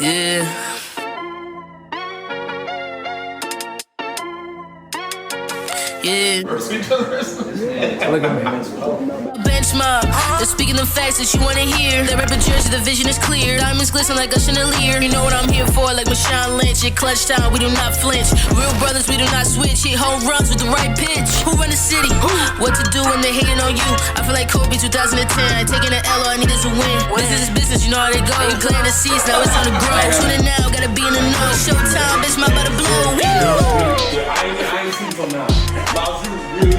Yeah. Yeah. Look at me. Benchmark, they're speaking the facts that you wanna hear. They rep a jersey, the vision is clear. Diamonds glisten like a chandelier. You know what I'm here for, like Marshawn Lynch. At clutch time, we do not flinch. Real brothers, we do not switch. Hit home runs with the right pitch. Who run the city? What to do when they hating on you? I feel like Kobe 2010. I taking an L, all I need is a win. Business is business, you know how they go. You playing the seats, now it's time to grow. Tuning now, gotta be in the know. Showtime, bitch, my about to blow. I ain't seen from now. Miles, he was really.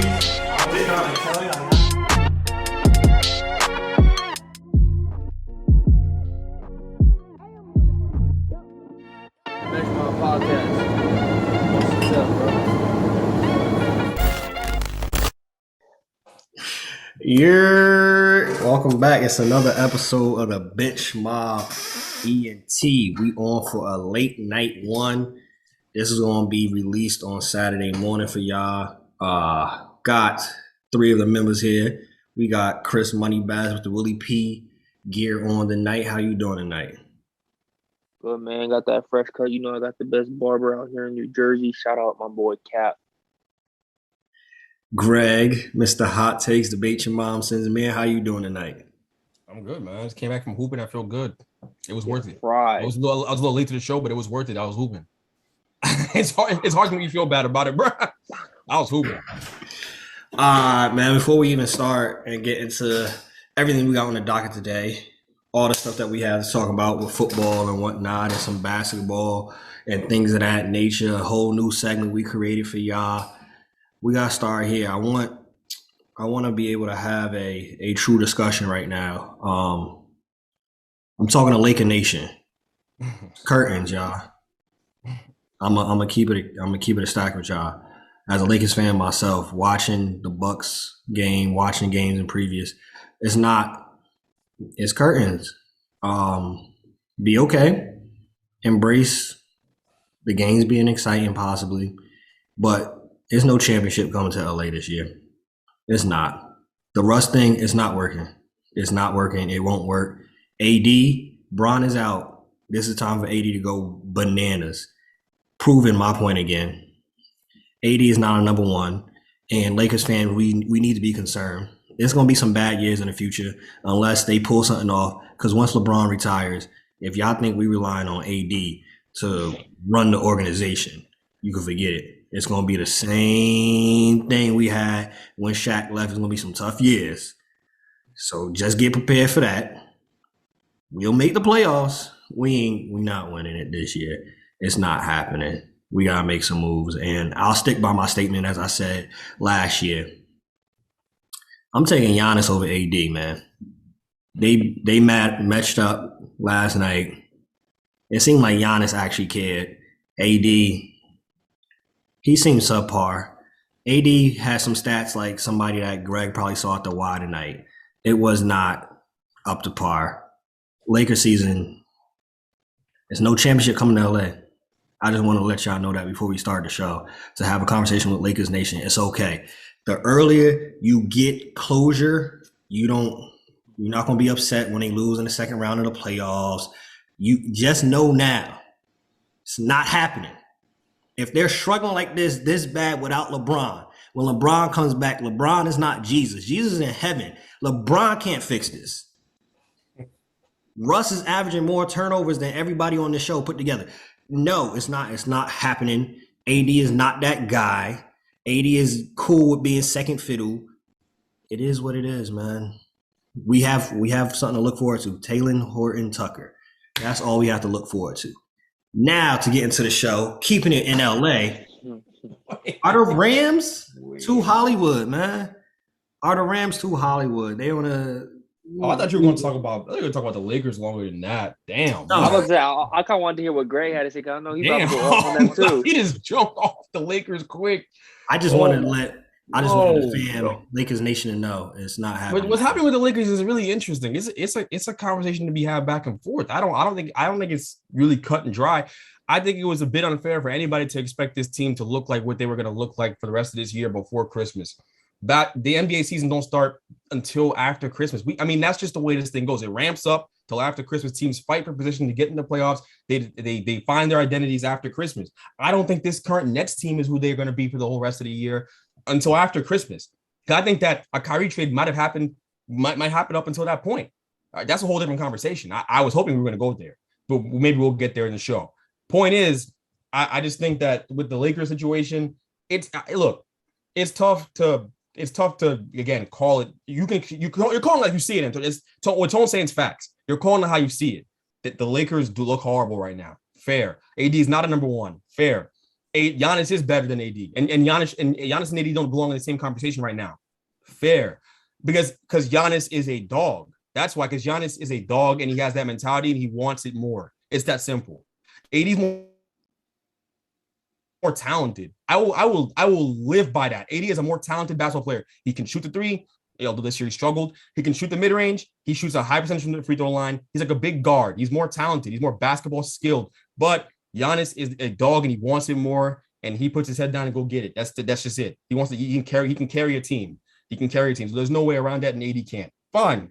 Benchmark Podcast. What's up, bro? Welcome back. It's another episode of the Bench Mob ENT. We on for a late night one. This is going to be released on Saturday morning for y'all. Got three of the members here. We got Chris Money Bass with the Willie P gear on tonight. How you doing tonight? Good, man. Got that fresh cut. You know, I got the best barber out here in New Jersey. Shout out my boy Cap. Greg, Mr. Hot Takes, Debate Your Mom Sins. Man, how you doing tonight? I'm good, man. I just came back from hooping. I feel good. It was worth it. Right. I was a little late to the show, but it was worth it. I was hooping. It's hard to make you feel bad about it, bro. I was hooping. Man, before we even start and get into everything we got on the docket today, all the stuff that we have to talk about with football and whatnot and some basketball and things of that nature, a whole new segment we created for y'all. We got to start here. I want to be able to have a true discussion right now. I'm talking to Laker Nation. Curtains, y'all. I'm gonna keep it a stack with y'all. As a Lakers fan myself, watching the Bucks game, watching games in previous, it's curtains. Be okay. Embrace the games being exciting, possibly, but there's no championship coming to LA this year. It's not. The Russ thing is not working. It's not working. It won't work. AD, Bron is out. This is time for AD to go bananas. Proving my point again. AD is not a number one. And Lakers fans, we need to be concerned. There's going to be some bad years in the future unless they pull something off. Because once LeBron retires, if y'all think we relying on AD to run the organization, you can forget it. It's going to be the same thing we had when Shaq left. It's going to be some tough years. So just get prepared for that. We'll make the playoffs. We not winning it this year. It's not happening. We got to make some moves. And I'll stick by my statement as I said last year. I'm taking Giannis over AD, man. They matched up last night. It seemed like Giannis actually cared. AD, he seemed subpar. AD had some stats like somebody that Greg probably saw at the Y tonight. It was not up to par. Lakers season, there's no championship coming to LA. I just want to let y'all know that before we start the show, to have a conversation with Lakers Nation. It's okay. The earlier you get closure, you're not going to be upset when they lose in the second round of the playoffs. You just know now it's not happening. If they're struggling like this bad without LeBron, when LeBron comes back, LeBron is not Jesus. Jesus is in heaven. LeBron can't fix this. Russ is averaging more turnovers than everybody on the show put together. No, it's not. It's not happening. AD is not that guy. AD is cool with being second fiddle. It is what it is, man. We have something to look forward to. Taylor Horton Tucker. That's all we have to look forward to. Now to get into the show, keeping it in LA. Are the Rams too Hollywood, man? Are the Rams too Hollywood? They want to. Oh, I thought you were going to talk about. I thought you were going to talk about the Lakers longer than that. Damn. I was say, I kind of wanted to hear what Greg had to say. I know he about to go off on them too. He just jumped off the Lakers quick. I just wanted the fan, Lakers Nation to know it's not happening. But what's happening with the Lakers is really interesting. It's a conversation to be had back and forth. I don't think it's really cut and dry. I think it was a bit unfair for anybody to expect this team to look like what they were going to look like for the rest of this year before Christmas. That the NBA season don't start until after Christmas. That's just the way this thing goes. It ramps up, till after Christmas. Teams fight for position to get in the playoffs. They find their identities after Christmas. I don't think this current Nets team is who they're going to be for the whole rest of the year until after Christmas. I think that a Kyrie trade might happen up until that point. That's a whole different conversation. I was hoping we were going to go there, but maybe we'll get there in the show. Point is, I just think that with the Lakers situation, it's tough to again call it. You're calling like you see it. What Tone's saying is facts. You're calling it how you see it. That the Lakers do look horrible right now. Fair. AD is not a number one. Fair. Giannis is better than AD, and Giannis and AD don't belong in the same conversation right now. Fair, because Giannis is a dog. That's why, because Giannis is a dog and he has that mentality and he wants it more. It's that simple. AD's more talented. I will live by that. AD is a more talented basketball player. He can shoot the three. Although this year he struggled, he can shoot the mid range. He shoots a high percentage from the free throw line. He's like a big guard. He's more talented. He's more basketball skilled. But Giannis is a dog and he wants it more. And he puts his head down and go get it. That's just it. He wants to. He can carry a team. He can carry a team. So there's no way around that, and AD can't. Fine.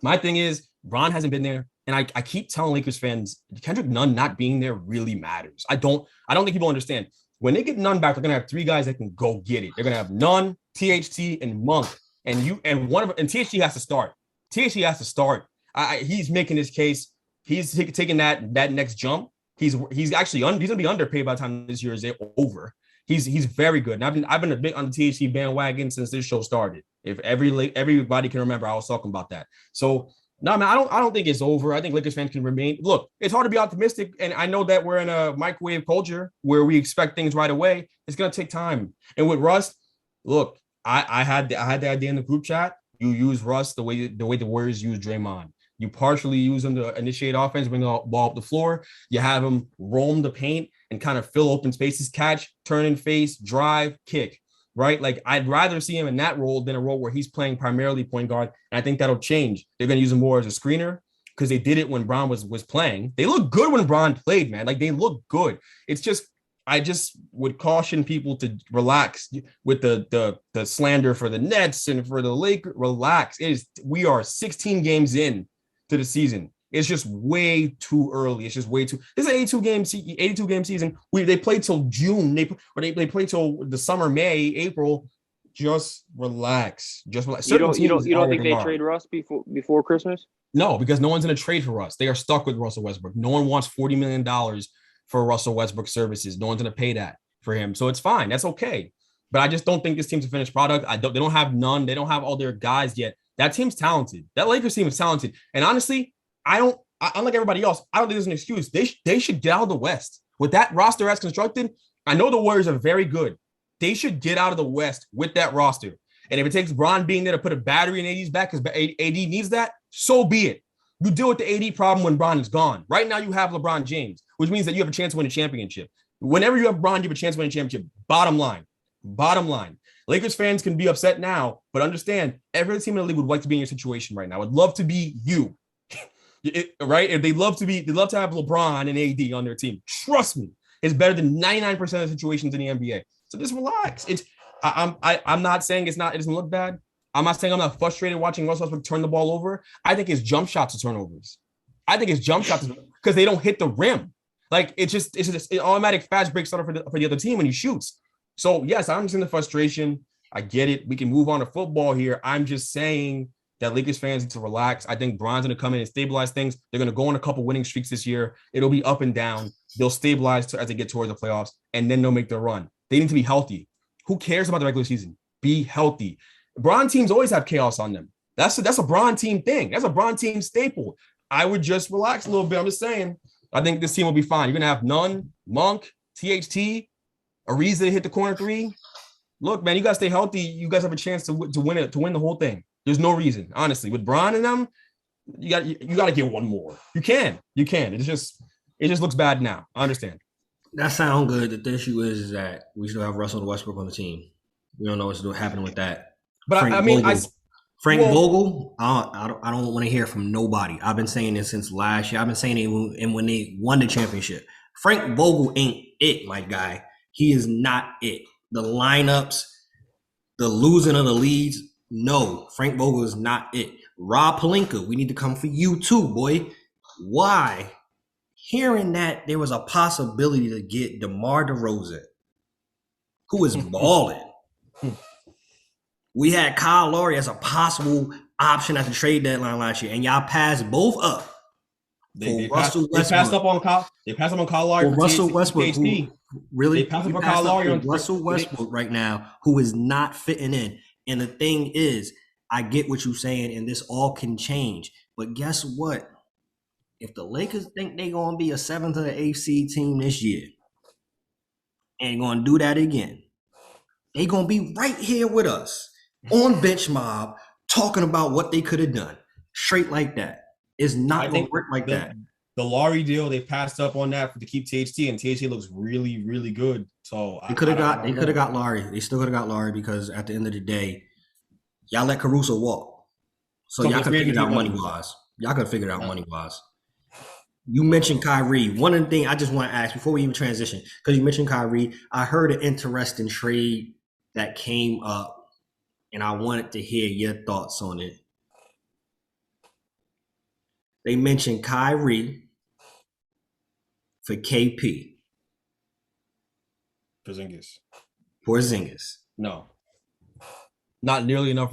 My thing is, Bron hasn't been there, and I keep telling Lakers fans, Kendrick Nunn not being there really matters. I don't think people understand. When they get Nunn back, they're gonna have three guys that can go get it. They're gonna have Nunn, THT, and Monk. And THT has to start. THT has to start. He's making his case. He's taking that next jump. He's actually he's gonna be underpaid by the time this year is over. He's very good. And I've been a bit on the THT bandwagon since this show started. If everybody can remember, I was talking about that. So no, man, I don't think it's over. I think Lakers fans can remain. Look, it's hard to be optimistic, and I know that we're in a microwave culture where we expect things right away. It's gonna take time. And with Russ, look, I had the idea in the group chat. You use Russ the way the Warriors use Draymond. You partially use him to initiate offense, bring the ball up the floor. You have him roam the paint and kind of fill open spaces, catch, turn and face, drive, kick, right? Like, I'd rather see him in that role than a role where he's playing primarily point guard. And I think that'll change. They're going to use him more as a screener because they did it when Bron was playing. They look good when Bron played, man. Like, they look good. It's just, I just would caution people to relax with the slander for the Nets and for the Lakers. Relax. We are 16 games in to the season. It's just way too early. It's just way too. This is an 82 game season. They played till June. They played till the summer, May, April. Just relax. Just relax. You don't think they trade Russ before Christmas? No, because no one's in a trade for Russ. They are stuck with Russell Westbrook. No one wants $40 million for Russell Westbrook services. No one's going to pay that for him. So it's fine. That's okay. But I just don't think this team's a finished product. They don't have none. They don't have all their guys yet. That team's talented. That Lakers team is talented. And honestly, unlike everybody else, I don't think there's an excuse. They should get out of the West. With that roster as constructed, I know the Warriors are very good. They should get out of the West with that roster. And if it takes Bron being there to put a battery in AD's back because AD needs that, so be it. You deal with the AD problem when Bron is gone. Right now you have LeBron James, which means that you have a chance to win a championship. Whenever you have Bron, you have a chance to win a championship. Bottom line. Lakers fans can be upset now, but understand every team in the league would like to be in your situation right now. Would love to be you, right? If they'd love to have LeBron and AD on their team. Trust me, it's better than 99% of the situations in the NBA. So just relax. I'm not saying it doesn't look bad. I'm not saying I'm not frustrated watching Russell Westbrook turn the ball over. I think his jump shots are turnovers. I think his jump shots because they don't hit the rim. Like it's just an automatic fast break starter for the other team when he shoots. So yes, I understand the frustration. I get it. We can move on to football here. I'm just saying that Lakers fans need to relax. I think Bron's going to come in and stabilize things. They're going to go on a couple winning streaks this year. It'll be up and down. They'll stabilize as they get towards the playoffs, and then they'll make their run. They need to be healthy. Who cares about the regular season? Be healthy. Bron teams always have chaos on them. That's a Bron team thing. That's a Bron team staple. I would just relax a little bit. I'm just saying. I think this team will be fine. You're going to have Nunn, Monk, THT, Ariza to hit the corner three. Look, man, you guys stay healthy. You guys have a chance to win the whole thing. There's no reason, honestly. With Bron and them, you got to get one more. You can. It just looks bad now. I understand. That sounds good. The issue is that we still have Russell Westbrook on the team. We don't know what's happening with that. But Frank Vogel, I don't want to hear from nobody. I've been saying this since last year. I've been saying it when they won the championship. Frank Vogel ain't it, my guy. He is not it. The lineups, the losing of the leads, no. Frank Vogel is not it. Rob Pelinka, we need to come for you too, boy. why, hearing that there was a possibility to get DeMar DeRozan, who is balling. We had Kyle Lowry as a possible option at the trade deadline last year, and y'all passed both up. They passed up on Kyle Lowry. For Russell Westbrook, PhD. Really? They passed up on Kyle Lowry on Russell Westbrook right now, who is not fitting in. And the thing is, I get what you're saying, and this all can change. But guess what? If the Lakers think they're going to be a 7th or 8th seed team this year, and going to do that again, they're going to be right here with us on Bench Mob talking about what they could have done. Straight like that. It's not going to work like that. The Laurie deal, they passed up on that to keep THT, and THT looks really, really good. So they could have got Laurie. They still could have got Laurie because at the end of the day, y'all let Caruso walk. So y'all could figure it out money-wise. Y'all could figure it out money-wise. You mentioned Kyrie. One of the things I just want to ask before we even transition, because you mentioned Kyrie, I heard an interesting trade that came up, and I wanted to hear your thoughts on it. They mentioned Kyrie for KP. Porzingis. No. Not nearly enough.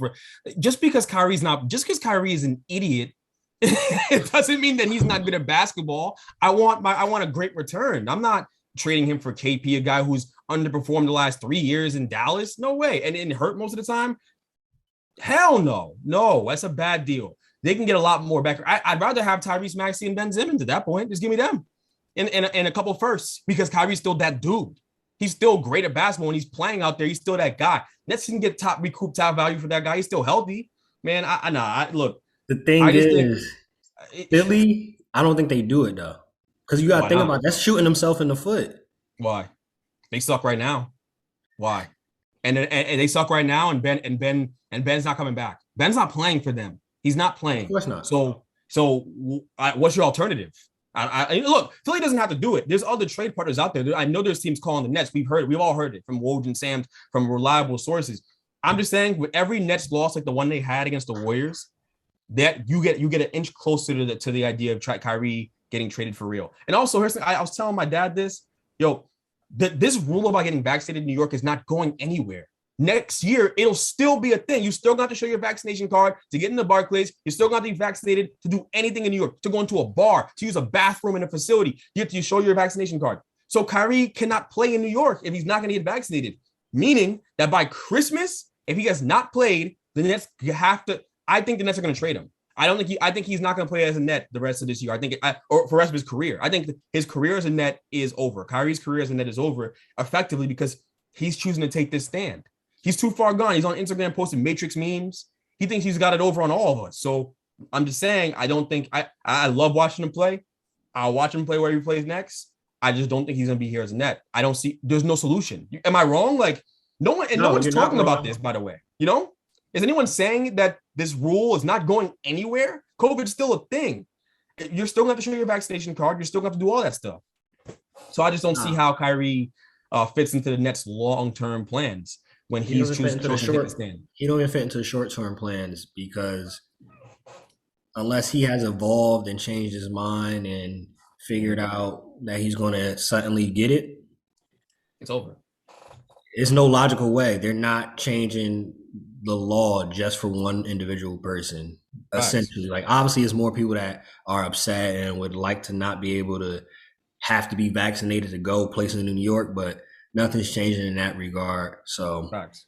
Just because Kyrie is an idiot, it doesn't mean that he's not good at basketball. I want a great return. I'm not trading him for KP, a guy who's underperformed the last 3 years in Dallas. No way. And hurt most of the time. Hell no. No, that's a bad deal. They can get a lot more back. I'd rather have Tyrese Maxey and Ben Simmons at that point. Just give me them and a couple firsts, because Kyrie's still that dude. He's still great at basketball when he's playing out there. He's still that guy. Nets can get recoup top value for that guy. He's still healthy, man. Look. The thing is, Philly, I don't think they do it though, because you got to think about that's shooting himself in the foot. Why? They suck right now. Why? And they suck right now. And Ben's not coming back. Ben's not playing for them. He's not playing. Of course not. So what's your alternative? Look, Philly doesn't have to do it. There's other trade partners out there. I know there's teams calling the Nets. We've all heard it from Woj and Sam, from reliable sources. I'm just saying, with every Nets loss like the one they had against the Warriors, that you get an inch closer to the idea of Kyrie getting traded for real. And also, I was telling my dad this, this rule about getting vaccinated in New York is not going anywhere. Next year, it'll still be a thing. You still got to show your vaccination card to get into Barclays. You still got to be vaccinated to do anything in New York, to go into a bar, to use a bathroom in a facility. You have to show your vaccination card. So Kyrie cannot play in New York if he's not going to get vaccinated, meaning that by Christmas, if he has not played, the Nets I think the Nets are going to trade him. I think he's not going to play as a Net the rest of this year. Or for the rest of his career. I think his career as a Net is over. Kyrie's career as a Net is over effectively because he's choosing to take this stand. He's too far gone. He's on Instagram posting Matrix memes. He thinks he's got it over on all of us. So I'm just saying, I love watching him play. I'll watch him play where he plays next. I just don't think he's going to be here as a Net. There's no solution. Am I wrong? Like, no one's talking about this, by the way. Is anyone saying that this rule is not going anywhere? COVID's still a thing. You're still going to have to show your vaccination card. You're still going to have to do all that stuff. So I just don't see how Kyrie fits into the Nets' long-term plans when he's choosing to take a stand. He don't even fit into the short-term plans because unless he has evolved and changed his mind and figured out that he's going to suddenly get it, it's over. There's no logical way. They're not changing the law just for one individual person. Essentially, like obviously, there's more people that are upset and would like to not be able to have to be vaccinated to go places in New York, but nothing's changing in that regard. So, facts.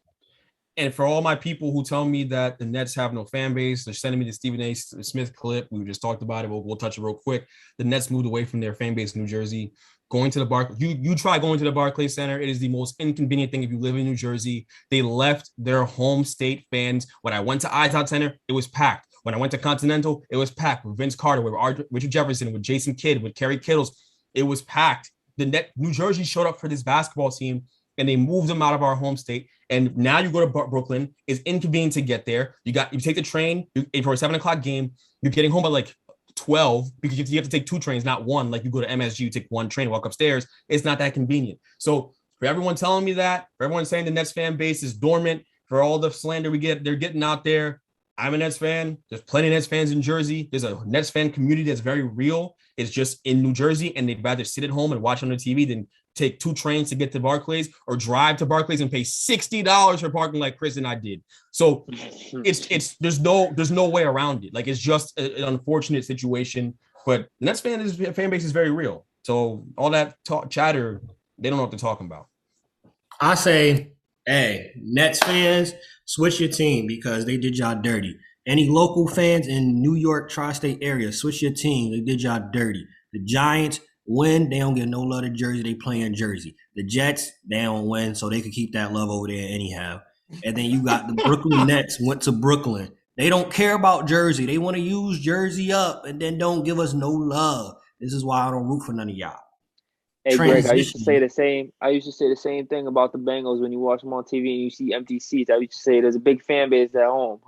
And for all my people who tell me that the Nets have no fan base, they're sending me the Stephen A. Smith clip. We just talked about it. We'll touch it real quick. The Nets moved away from their fan base in New Jersey. Going to the Barclays, you try going to the Barclays Center. It is the most inconvenient thing if you live in New Jersey. They left their home state fans. When I went to iTown Center, it was packed. When I went to Continental, it was packed with Vince Carter, with Richard Jefferson, with Jason Kidd, with Kerry Kittles. It was packed. New Jersey showed up for this basketball team, and they moved them out of our home state. And now you go to Brooklyn. It's inconvenient to get there. You take the train for a 7:00 game. You're getting home by like 12 because you have to take 2 trains, not one. Like you go to MSG, you take 1 train, walk upstairs. It's not that convenient. So for everyone telling me that, for everyone saying the Nets fan base is dormant, for all the slander we get, they're getting out there. I'm a Nets fan. There's plenty of Nets fans in Jersey. There's a Nets fan community that's very real. It's just in New Jersey, and they'd rather sit at home and watch on the TV than take 2 trains to get to Barclays or drive to Barclays and pay $60 for parking like Chris and I did. So it's there's no way around it. Like, it's just an unfortunate situation. But Nets fan base is very real. So all that chatter, they don't know what they're talking about. I say, hey, Nets fans, switch your team because they did y'all dirty. Any local fans in New York tri-state area, switch your team. They did y'all dirty. The Giants win, they don't get no love to Jersey. They play in Jersey. The Jets, they don't win, so they could keep that love over there anyhow. And then you got the Brooklyn Nets went to Brooklyn. They don't care about Jersey. They want to use Jersey up and then don't give us no love. This is why I don't root for none of y'all. Hey, Greg, I used to say the same thing about the Bengals when you watch them on TV and you see empty seats. I used to say there's a big fan base at home.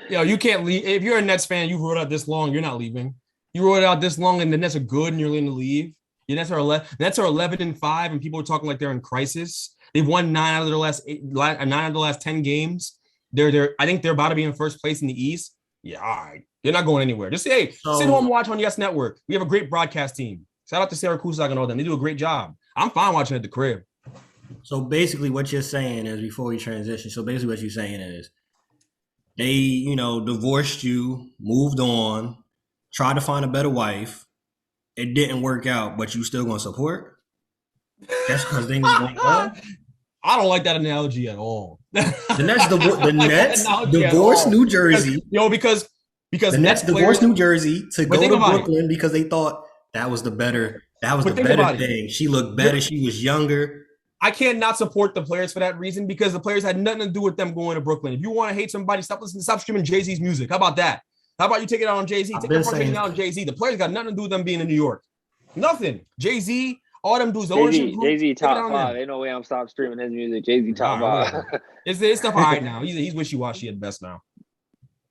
Yo, you can't leave. If you're a Nets fan, you wrote out this long, you're not leaving. You wrote it out this long and the Nets are good and you're going to leave. The Nets are 11-5 and people are talking like they're in crisis. They've won 9 out of the last 10 games. I think they're about to be in first place in the East. Yeah, all right. They're not going anywhere. Just sit home and watch on Yes Network. We have a great broadcast team. Shout out to Sarah Cusack and all them. They do a great job. I'm fine watching at the crib. So basically what you're saying is, before we transition, they, divorced you, moved on, tried to find a better wife. It didn't work out, but you still going to support? That's because things going on? I don't like that analogy at all. The Nets divorced New Jersey. Because the Nets divorced New Jersey to go to Brooklyn because they thought that was the better thing. She looked better. She was younger. I can't not support the players for that reason because the players had nothing to do with them going to Brooklyn. If you want to hate somebody, stop streaming Jay-Z's music. How about that? How about you take it out on Jay-Z? Take the frustration out on Jay-Z. The players got nothing to do with them being in New York. Nothing. Jay-Z, all them dudes. Jay-Z top 5. Ain't no way I'm stop streaming his music. Jay-Z top 5. It's stuff all right now. He's wishy-washy at best now.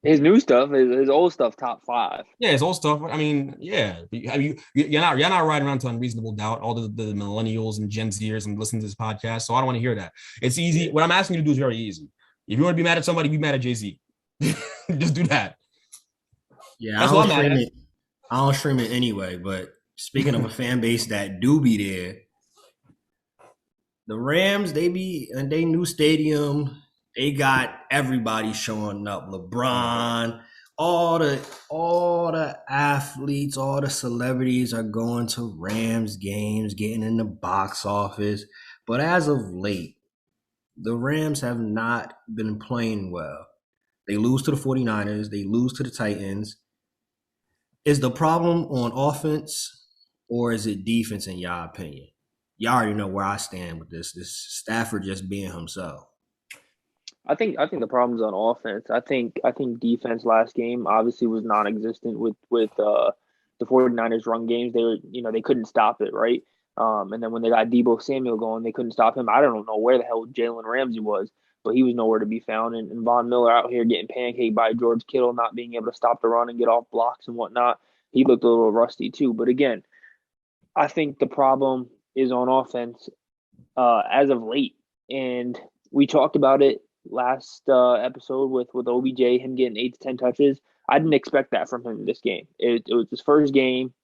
His new stuff, his old stuff, top 5. Yeah, his old stuff. I mean, yeah. You're not riding around to unreasonable doubt. All the millennials and Gen Zers and listen to this podcast. So I don't want to hear that. It's easy. What I'm asking you to do is very easy. If you want to be mad at somebody, be mad at Jay-Z. Just do that. Yeah, I don't stream it anyway. But speaking of a fan base that do be there, the Rams, they be in their new stadium. They got everybody showing up. LeBron, all the athletes, all the celebrities are going to Rams games, getting in the box office. But as of late, the Rams have not been playing well. They lose to the 49ers. They lose to the Titans. Is the problem on offense or is it defense in y'all opinion? Y'all already know where I stand with this. This Stafford just being himself. I think the problem's on offense. I think defense last game obviously was non-existent with the 49ers run games. They couldn't stop it, right? And then when they got Deebo Samuel going, they couldn't stop him. I don't know where the hell Jalen Ramsey was, but he was nowhere to be found. And Von Miller out here getting pancaked by George Kittle, not being able to stop the run and get off blocks and whatnot. He looked a little rusty too. But again, I think the problem is on offense as of late. And we talked about it last episode with OBJ, him getting 8 to 10 touches. I didn't expect that from him in this game. It was his first game,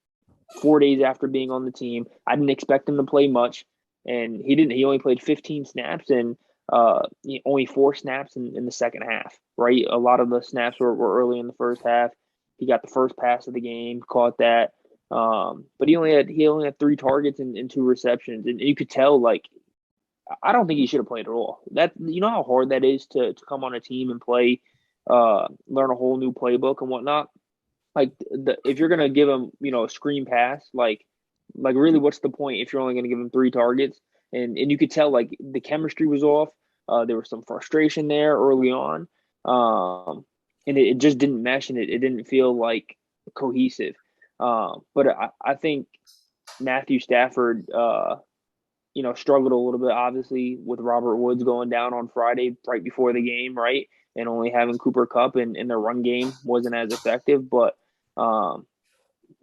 4 days after being on the team. I didn't expect him to play much, and he didn't. He only played 15 snaps and only 4 snaps in the second half, right? A lot of the snaps were early in the first half. He got the first pass of the game, caught that. But he only had 3 targets and 2 receptions, and you could tell, like, I don't think he should have played at all. That, you know how hard that is to come on a team and play, learn a whole new playbook and whatnot. Like, if you're gonna give him, a screen pass, like really, what's the point if you're only gonna give him 3 targets? And you could tell, like, the chemistry was off. There was some frustration there early on, and it just didn't mesh, and it didn't feel like cohesive. But I think Matthew Stafford, struggled a little bit, obviously, with Robert Woods going down on Friday right before the game, right? And only having Cooper Kupp and their run game wasn't as effective. But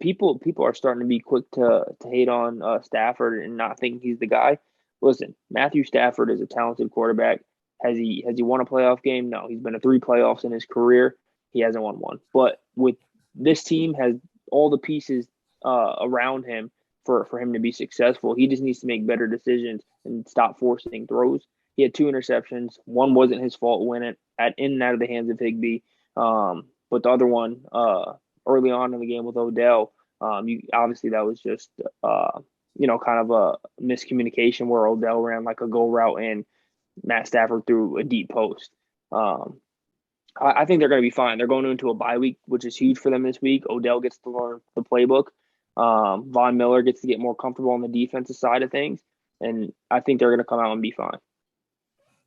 people are starting to be quick to hate on Stafford and not think he's the guy. Listen, Matthew Stafford is a talented quarterback. Has he won a playoff game? No. He's been to 3 playoffs in his career. He hasn't won one. But with this team has all the pieces around him for him to be successful. He just needs to make better decisions and stop forcing throws. He had 2 interceptions. One wasn't his fault, went in and out of the hands of Higbee. But the other one, early on in the game with Odell, obviously that was just kind of a miscommunication where Odell ran like a go route and Matt Stafford threw a deep post. I think they're going to be fine. They're going into a bye week, which is huge for them this week. Odell gets to learn the playbook. Von Miller gets to get more comfortable on the defensive side of things, and I think they're going to come out and be fine.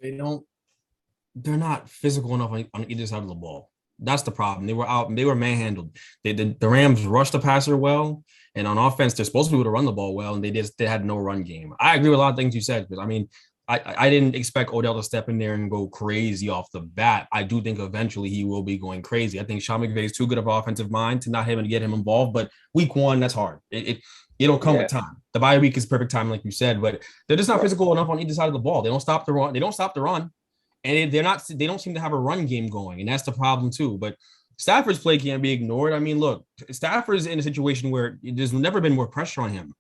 They're not physical enough on either side of the ball. That's the problem. They were manhandled. The Rams rushed the passer well, and on offense, they're supposed to be able to run the ball well, and they had no run game. I agree with a lot of things you said, because I mean, I didn't expect Odell to step in there and go crazy off the bat. I do think eventually he will be going crazy. I think Sean McVay is too good of an offensive mind to not have to get him involved. But week 1, that's hard. It'll come with time. The bye week is perfect time, like you said, but they're just not physical enough on either side of the ball. They don't stop the run. They don't stop the run, and they don't seem to have a run game going, and that's the problem too. But Stafford's play can't be ignored. I mean, look, Stafford's in a situation where there's never been more pressure on him,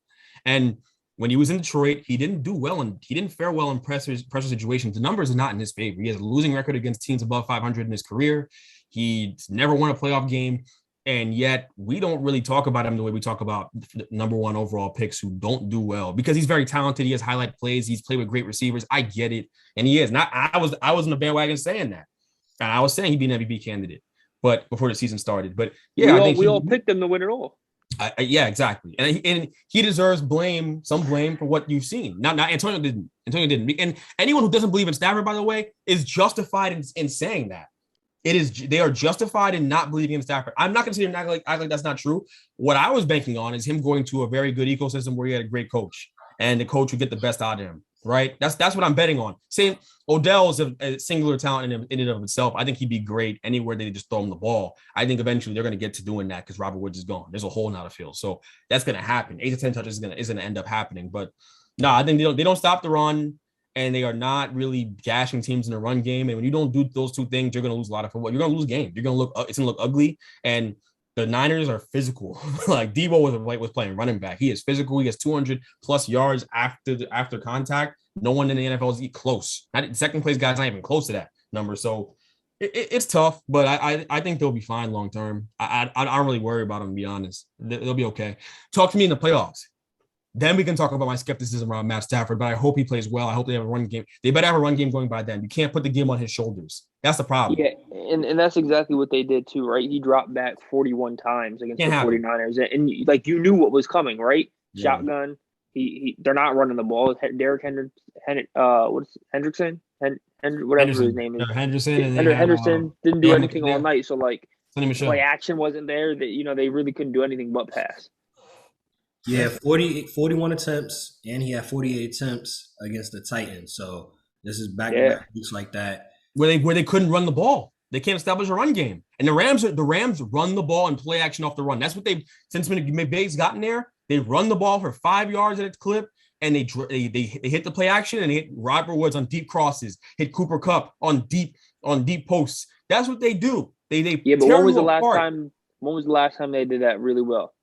and when he was in Detroit, he didn't do well and he didn't fare well in pressure situations. The numbers are not in his favor. He has a losing record against teams above 500 in his career. He's never won a playoff game. And yet we don't really talk about him the way we talk about number 1 overall picks who don't do well, because he's very talented. He has highlight plays. He's played with great receivers. I get it. And he is. I was in the bandwagon saying that. And I was saying he'd be an MVP candidate, but before the season started. But yeah, we all picked him to win it all. Yeah, exactly. And he deserves some blame for what you've seen. Not Antonio didn't. And anyone who doesn't believe in Stafford, by the way, is justified in saying that. They are justified in not believing in Stafford. I'm not going to sit here and act like that's not true. What I was banking on is him going to a very good ecosystem where he had a great coach, and the coach would get the best out of him. Right? That's what I'm betting on. Same, Odell is a singular talent in and of itself. I think he'd be great anywhere they just throw him the ball. I think eventually they're going to get to doing that because Robert Woods is gone. There's a hole in the field, so that's going to happen. 8 to 10 touches is going to end up happening. But no, I think they don't stop the run, and they are not really gashing teams in the run game. And when you don't do those two things, you're going to lose a lot of football. You're going to lose games. It's going to look ugly. And the Niners are physical. Like Debo was playing running back. He is physical. He has 200 plus yards after contact. No one in the NFL is close. Second place guy's not even close to that number. So it's tough, but I think they'll be fine long term. I don't really worry about them, to be honest. They'll be okay. Talk to me in the playoffs. Then we can talk about my skepticism around Matt Stafford, but I hope he plays well. I hope they have a run game. They better have a run game going by then. You can't put the game on his shoulders. That's the problem. Yeah, and that's exactly what they did too, right? He dropped back 41 times against the 49ers. And like, you knew what was coming, right? Yeah. Shotgun. They're not running the ball. Derek Hendrickson? Whatever his name is. Henderson didn't do anything all night. So like, play action wasn't there. That they really couldn't do anything but pass. Yeah, 41 attempts, and he had 48 attempts against the Titans. So this is back-to-back weeks like that. Where they couldn't run the ball. They can't establish a run game. And the Rams run the ball and play action off the run. That's what since McVay's gotten there, they run the ball for 5 yards at a clip, and they hit the play action, and they hit Robert Woods on deep crosses, hit Cooper Kupp on deep posts. That's what they do. They but when was the last time they did that really well?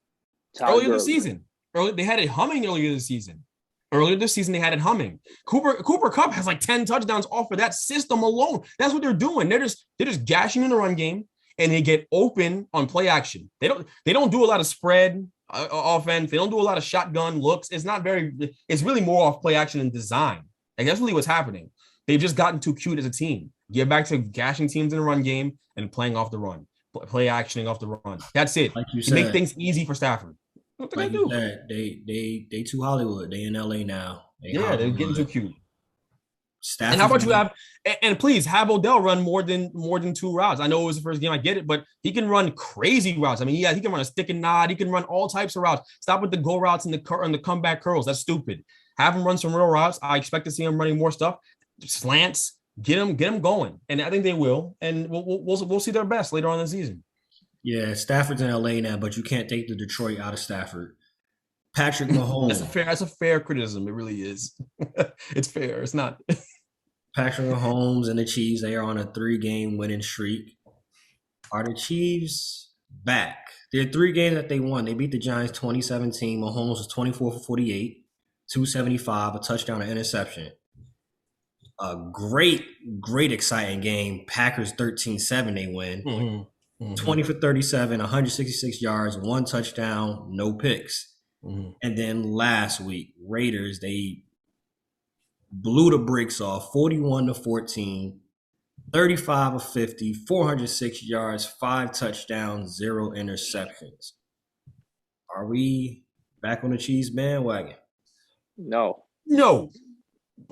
Earlier this season. They had it humming earlier this season. Earlier this season, they had it humming. Cooper Kupp has like 10 touchdowns off of that system alone. That's what they're doing. They're just gashing in the run game, and they get open on play action. They don't do a lot of spread offense. They don't do a lot of shotgun looks. It's really more off play action and design. Like, that's really what's happening. They've just gotten too cute as a team. Get back to gashing teams in the run game and playing off the run. Play actioning off the run. That's it. Like you said, make things easy for Stafford. What like you said, they too Hollywood. They in LA now. They're getting too cute. Stafford, and how about you have and please have Odell run more than 2 routes. I know it was the first game, I get it, but he can run crazy routes. I mean, he can run a stick and nod. He can run all types of routes. Stop with the go routes and the comeback curls. That's stupid. Have him run some real routes. I expect to see him running more stuff, slants. Get him going, and I think they will. And we'll see their best later on in the season. Yeah, Stafford's in LA now, but you can't take the Detroit out of Stafford. Patrick Mahomes. That's a fair criticism. It really is. It's fair. It's not. Patrick Mahomes and the Chiefs, they are on a 3-game winning streak. Are the Chiefs back? There are 3 games that they won. They beat the Giants 2017. Mahomes was 24 for 48, 275, a touchdown, an interception. A great, exciting game. Packers 13-7, they win. Mm-hmm. Mm-hmm. 20 for 37, 166 yards, 1 touchdown, no picks. Mm-hmm. And then last week, Raiders, they blew the brakes off 41-14, 35 of 50, 406 yards, 5 touchdowns, 0 interceptions. Are we back on the Chiefs bandwagon? No. No.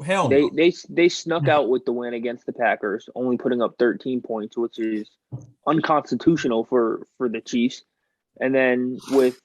Hell no. They snuck out with the win against the Packers, only putting up 13 points, which is unconstitutional for the Chiefs. And then with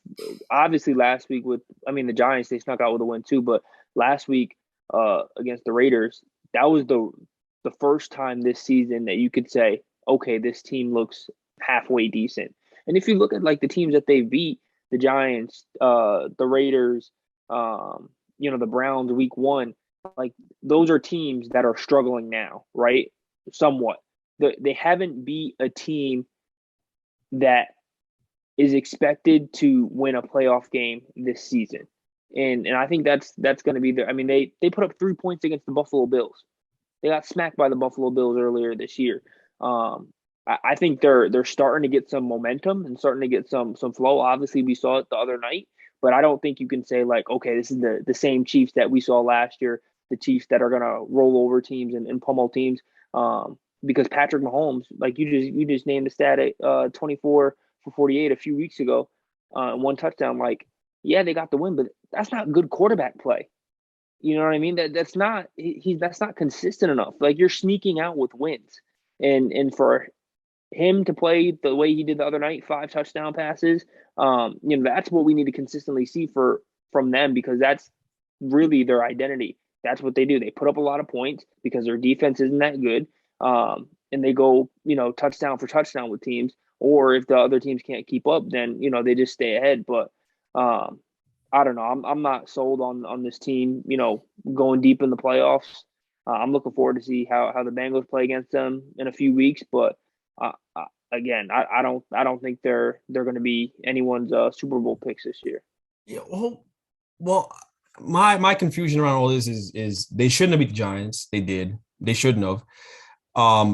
obviously last week the Giants, they snuck out with a win too. But last week against the Raiders, that was the first time this season that you could say, okay, this team looks halfway decent. And if you look at like the teams that they beat, the Giants, the Raiders, the Browns week 1, like those are teams that are struggling now, right? Somewhat. They haven't beat a team that is expected to win a playoff game this season. And I think that's going to be they put up 3 points against the Buffalo Bills. They got smacked by the Buffalo Bills earlier this year. I think they're starting to get some momentum and starting to get some flow. Obviously, we saw it the other night, but I don't think you can say like, okay, this is the same Chiefs that we saw last year, the Chiefs that are going to roll over teams and pummel teams. Because Patrick Mahomes, like you just named the stat at 24 for 48 a few weeks ago, 1 touchdown. Like, yeah, they got the win, but that's not good quarterback play. You know what I mean? That's not consistent enough. Like, you're sneaking out with wins, and for him to play the way he did the other night, 5 touchdown passes, that's what we need to consistently see from them, because that's really their identity. That's what they do. They put up a lot of points because their defense isn't that good, and they go touchdown for touchdown with teams. Or if the other teams can't keep up, then they just stay ahead. But I don't know. I'm not sold on this team, going deep in the playoffs. I'm looking forward to see how the Bengals play against them in a few weeks. But again, I don't think they're going to be anyone's Super Bowl picks this year. Yeah. Well, my confusion around all this is they shouldn't have beat the Giants. They did. They shouldn't have.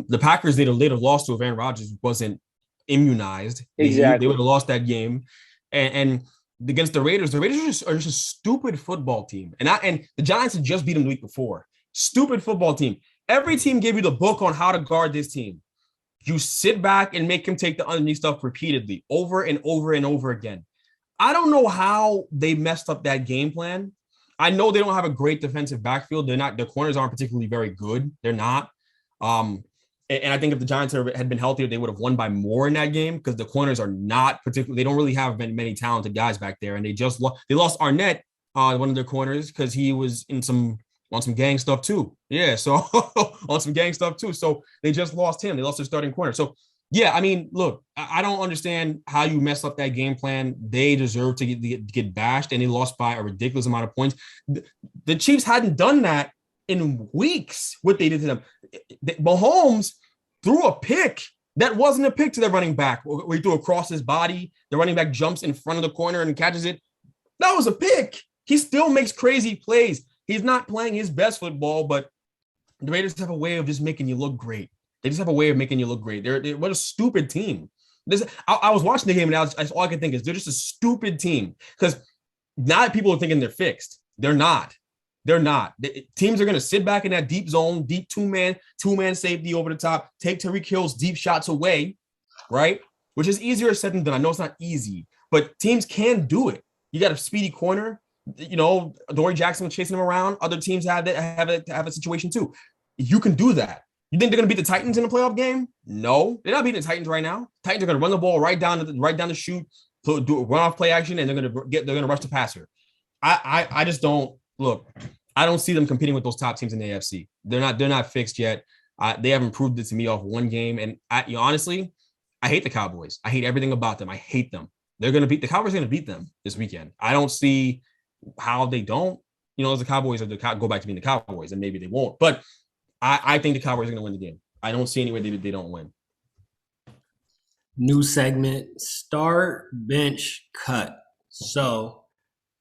The Packers, they'd have lost to if Aaron Rodgers wasn't immunized. Exactly. They would have lost that game. And against the Raiders are just a stupid football team. And the Giants had just beat them the week before. Stupid football team. Every team gave you the book on how to guard this team. You sit back and make him take the underneath stuff repeatedly, over and over and over again. I don't know how they messed up that game plan. I know they don't have a great defensive backfield. Their corners aren't particularly very good. They're not. And I think if the Giants had been healthier, they would have won by more in that game, because the corners are not particularly, they don't really have many talented guys back there. And they lost Arnett, one of their corners, because he was on some gang stuff too. Yeah. So on some gang stuff too. So they just lost him. They lost their starting corner. So yeah, I mean, look, I don't understand how you mess up that game plan. They deserve to get bashed, and they lost by a ridiculous amount of points. The Chiefs hadn't done that in weeks, what they did to them. Mahomes threw a pick that wasn't a pick to their running back, where he threw across his body. The running back jumps in front of the corner and catches it. That was a pick. He still makes crazy plays. He's not playing his best football, but the Raiders have a way of just making you look great. They just have a way of making you look great. They're what a stupid team. I was watching the game, and all I could think is they're just a stupid team, because now people are thinking they're fixed. They're not. They're not. Teams are going to sit back in that deep zone, deep two-man safety over the top, take Tyreek Hill's deep shots away, right? Which is easier said than done. I know it's not easy, but teams can do it. You got a speedy corner. Dory Jackson was chasing him around. Other teams have a situation too. You can do that. You think they're going to beat the Titans in a playoff game? No, they're not beating the Titans right now. Titans are going to run the ball right down the chute, do a run-off play action, and they're going to rush the passer. I just don't. Look, I don't see them competing with those top teams in the AFC. They're not fixed yet. They haven't proved it to me off one game. And honestly, I hate the Cowboys. I hate everything about them. I hate them. The Cowboys are going to beat them this weekend. I don't see how they don't. As the Cowboys go back to being the Cowboys, and maybe they won't. But I think the Cowboys are going to win the game. I don't see any way they don't win. New segment, start, bench, cut. So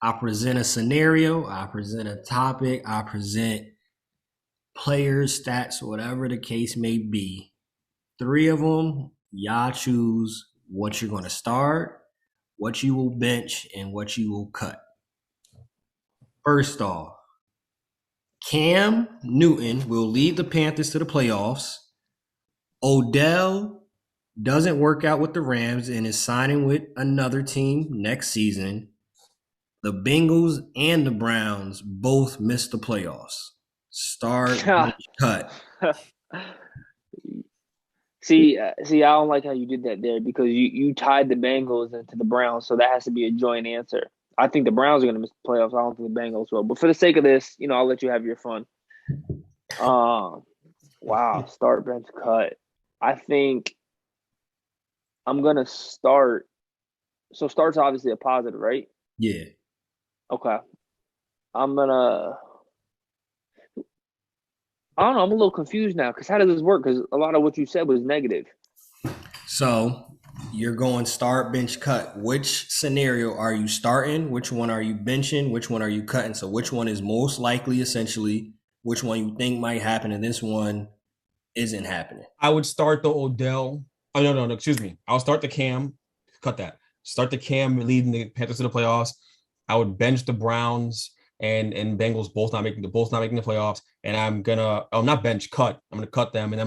I present a scenario, I present a topic, I present players, stats, whatever the case may be. 3 of them, y'all choose what you're going to start, what you will bench, and what you will cut. First off, Cam Newton will lead the Panthers to the playoffs. Odell doesn't work out with the Rams and is signing with another team next season. The Bengals and the Browns both missed the playoffs. Start, cut. See, I don't like how you did that there because you tied the Bengals into the Browns, so that has to be a joint answer. I think the Browns are going to miss the playoffs. I don't think the Bengals will. But for the sake of this, I'll let you have your fun. Wow, start, bench, cut. I think I'm going to start. So start's obviously a positive, right? Yeah. Okay. I don't know. I'm a little confused now because how does this work? Because a lot of what you said was negative. So you're going start, bench, cut. Which scenario are you starting? Which one are you benching? Which one are you cutting? So which one is most likely, essentially, which one you think might happen, and this one isn't happening? I would start the Odell. Oh, no, excuse me. I'll start the Cam. Cut that. Start the Cam leading the Panthers to the playoffs. I would bench the Browns and Bengals both not making the playoffs. And I'm gonna not bench, cut. I'm gonna cut them, and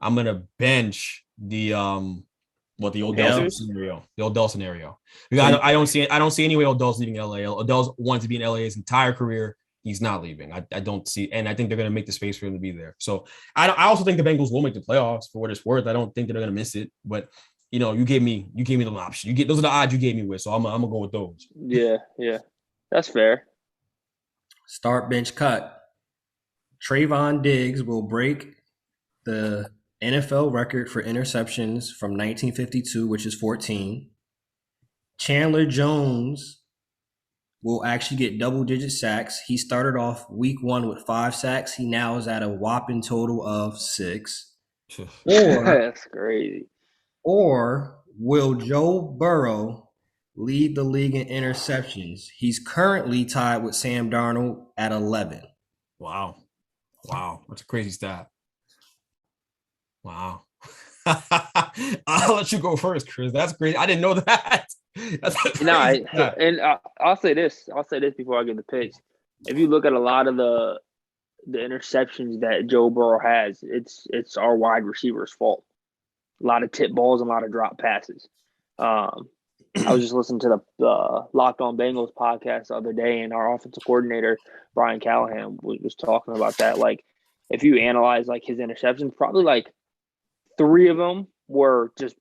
I'm gonna bench the Odell scenario. The Odell scenario. Because I don't see any way Odell's leaving LA. Odell's wants to be in LA his entire career. He's not leaving. I don't see, and I think they're gonna make the space for him to be there. So I also think the Bengals will make the playoffs for what it's worth. I don't think they're gonna miss it, but you gave me the option. Those are the odds you gave me with, so I'm gonna go with those. Yeah, that's fair. Start, bench, cut. Trayvon Diggs will break the NFL record for interceptions from 1952, which is 14. Chandler Jones will actually get double-digit sacks. He started off week 1 with 5 sacks. He now is at a whopping total of 6. That's crazy. Or will Joe Burrow lead the league in interceptions? He's currently tied with Sam Darnold at 11. Wow. That's a crazy stat. Wow. I'll let you go first, Chris. That's great. I didn't know that. I'll say this. Before I give the pitch. If you look at a lot of the interceptions that Joe Burrow has, it's our wide receivers' fault. A lot of tip balls and a lot of drop passes. I was just listening to the Locked On Bengals podcast the other day, and our offensive coordinator, Brian Callahan, was talking about that. Like, if you analyze, like, his interceptions, probably, like, 3 of them were just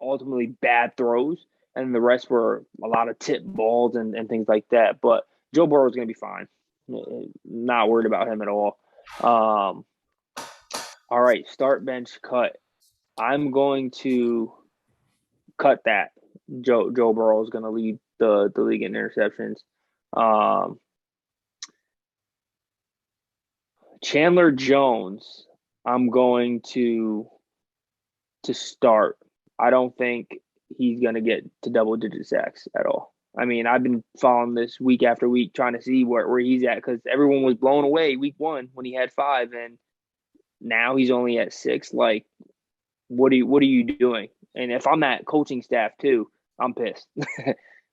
ultimately bad throws, and the rest were a lot of tip balls and things like that. But Joe Burrow is going to be fine. Not worried about him at all. All right, start, bench, cut. I'm going to cut that. Joe Burrow is going to lead the league in interceptions. Chandler Jones, I'm going to start. I don't think he's going to get to double-digit sacks at all. I mean, I've been following this week after week trying to see where he's at because everyone was blown away week 1 when he had 5, and now he's only at 6. Like, what are you doing? And if I'm that coaching staff too, I'm pissed.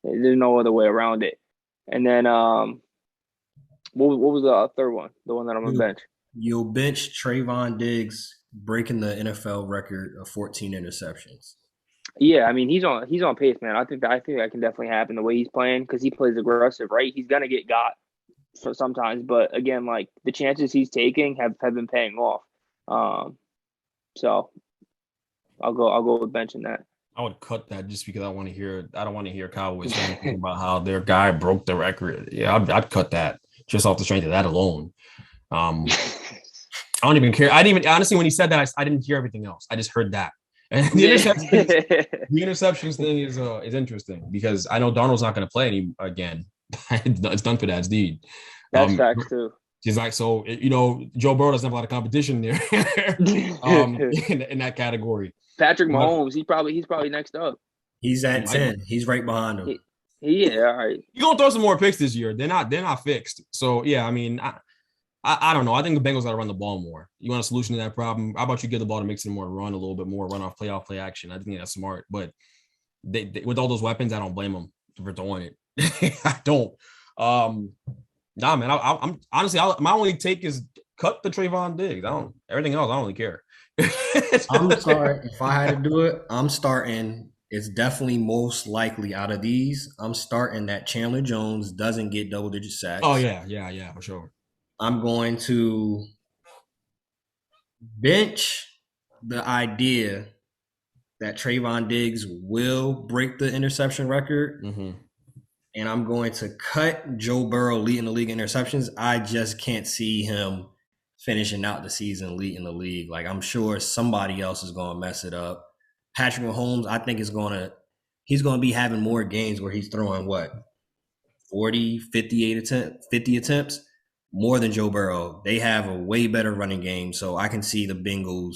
There's no other way around it. And then what was the third one? The one that I'm gonna bench. You'll bench Trayvon Diggs, breaking the NFL record of 14 interceptions. Yeah, I mean he's on pace, man. I think that can definitely happen the way he's playing because he plays aggressive, right? He's gonna get got for sometimes, but again, like the chances he's taking have been paying off. So I'll go with benching that. I would cut that just because I don't want to hear Cowboys talking about how their guy broke the record. Yeah, I'd cut that just off the strength of that alone. I don't even care. Honestly, when he said that, I didn't hear everything else. I just heard that. And the interceptions thing is interesting because I know Darnold's not going to play again. It's done for that deed. That's facts too. She's like, so Joe Burrow doesn't have a lot of competition there, in that category. Patrick Mahomes, he's probably next up. He's at 10. He's right behind him. Yeah, all right. You're gonna throw some more picks this year. They're not fixed. So yeah, I mean, I don't know. I think the Bengals got to run the ball more. You want a solution to that problem? How about you give the ball to Mixon more, run a little bit more, run off play action? I think that's smart. But they with all those weapons, I don't blame them for throwing it. I don't. Nah, man. I'm honestly, my only take is cut the Trayvon Diggs. Everything else, I don't really care. I'm sorry. If I had to do it, I'm starting. It's definitely most likely out of these. I'm starting that Chandler Jones doesn't get double-digit sacks. Oh yeah, for sure. I'm going to bench the idea that Trayvon Diggs will break the interception record. Mm-hmm. And I'm going to cut Joe Burrow leading the league in interceptions. I just can't see him finishing out the season leading the league. Like, I'm sure somebody else is going to mess it up. Patrick Mahomes, I think he's going to be having more games where he's throwing 40, 50 attempts, more than Joe Burrow. They have a way better running game. So I can see the Bengals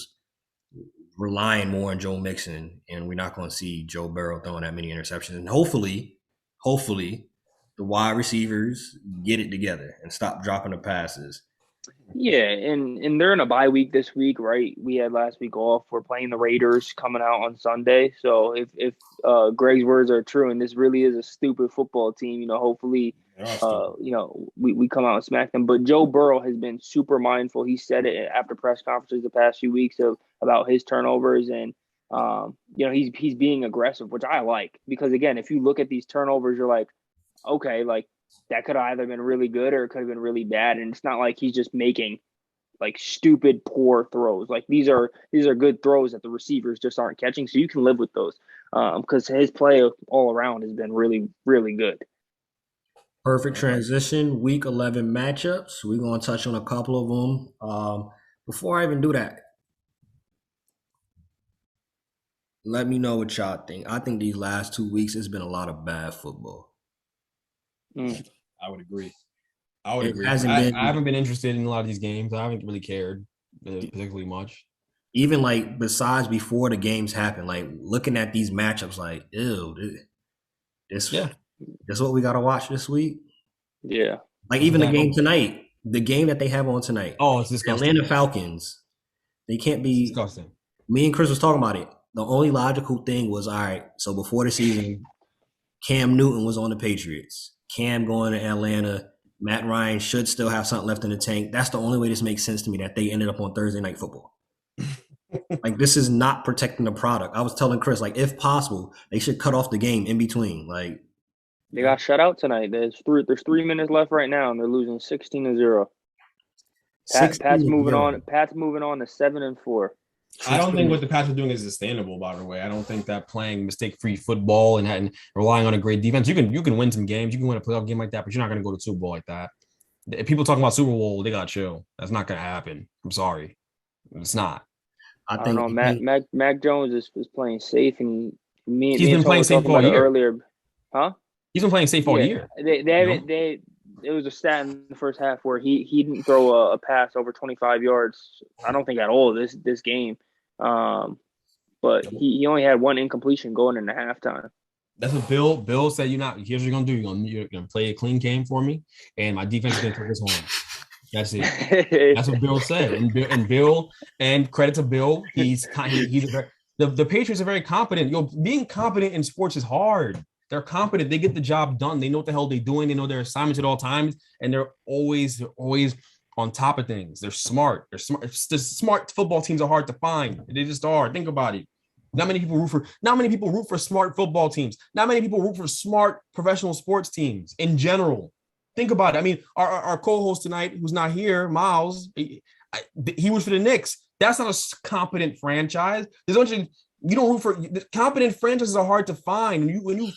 relying more on Joe Mixon, and we're not going to see Joe Burrow throwing that many interceptions. And hopefully the wide receivers get it together and stop dropping the passes. Yeah, and they're in a bye week this week, right? We had last week off. We're playing the Raiders coming out on Sunday. So if Greg's words are true, and this really is a stupid football team, hopefully, we come out and smack them. But Joe Burrow has been super mindful. He said it after press conferences the past few weeks about his turnovers, and he's being aggressive, which I like, because again, if you look at these turnovers, you're like, okay, like, that could have either been really good or it could have been really bad. And it's not like he's just making like stupid, poor throws. Like these are good throws that the receivers just aren't catching. So you can live with those because his play all around has been really, really good. Perfect transition. Week 11 matchups. We're going to touch on a couple of them. Before I even do that, let me know what y'all think. I think these last 2 weeks, it's been a lot of bad football. I would agree. I haven't been interested in a lot of these games. I haven't really cared particularly much. Even like besides before the games happen, like looking at these matchups, like, ew, this what we got to watch this week. Yeah. Like even the game tonight, the game that they have on tonight. Oh, it's disgusting. Atlanta Falcons. They can't be. It's disgusting. Me and Chris was talking about it. The only logical thing was, all right, so before the season, Cam Newton was on the Patriots. Cam going to Atlanta. Matt Ryan should still have something left in the tank. That's the only way this makes sense to me, that they ended up on Thursday Night Football. Like, this is not protecting the product. I was telling Chris, like, if possible, they should cut off the game in between. Like, they got shut out tonight. There's 3 minutes left right now, and they're losing 16-0. Pat's moving on. Pat's moving on to 7-4. I don't think what the Pats are doing is sustainable, by the way. I don't think that playing mistake-free football and relying on a great defense, you can win some games. You can win a playoff game like that, but you're not going to go to the Super Bowl like that. If people talking about Super Bowl, they got to chill. That's not going to happen. I'm sorry. It's not. I don't know. Mac Jones is playing safe, and he's been playing safe all year. Earlier, huh? He's been playing safe all year. It was a stat in the first half where he didn't throw a pass over 25 yards. I don't think at all this game. But he only had one incompletion going into halftime. That's what Bill said. Here's what you're gonna do. You're gonna play a clean game for me, and my defense is gonna take this home. That's it. That's what Bill said. And Bill, and credit to Bill, he's the Patriots are very competent. Being competent in sports is hard. They're competent. They get the job done. They know what the hell they're doing. They know their assignments at all times, and they're always on top of things. They're smart. The smart football teams are hard to find. They just are. Think about it. Not many people root for smart football teams. Not many people root for smart professional sports teams in general. Think about it. I mean, our co-host tonight, who's not here, Miles, he was for the Knicks. That's not a competent franchise. You don't root for competent franchises are hard to find. When you